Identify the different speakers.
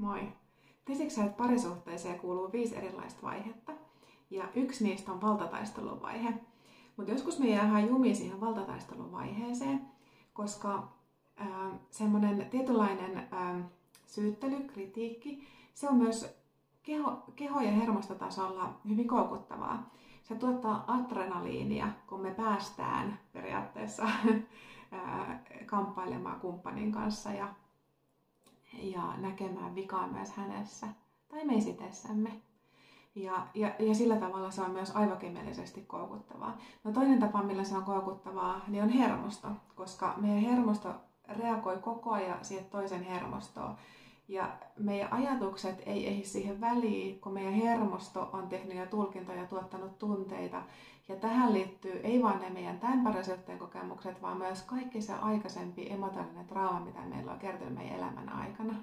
Speaker 1: Moi! Tiesitkö sä, että parisuhteeseen kuuluu 5 erilaista vaihetta? Ja yksi niistä on valtataisteluvaihe. Mutta joskus me jäädään jumiin siihen valtataisteluvaiheeseen, koska semmoinen tietynlainen syyttely, kritiikki, se on myös keho- ja hermostotasolla hyvin koukuttavaa. Se tuottaa adrenaliinia, kun me päästään periaatteessa kamppailemaan kumppanin kanssa ja näkemään vikaa myös hänessä tai meissä itsessämme. Ja sillä tavalla se on myös aivokemiallisesti koukuttavaa. No toinen tapa, millä se on koukuttavaa, niin on hermosto, koska meidän hermosto reagoi koko ajan siihen toisen hermostoon. Ja meidän ajatukset ei ehdi siihen väliin, kun meidän hermosto on tehnyt jo tulkintoja ja tuottanut tunteita. Ja tähän liittyy ei vain ne meidän tämän parisuhteen kokemukset, vaan myös kaikki se aikaisempi emotionaalinen trauma, mitä meillä on kertynyt meidän elämän aikana.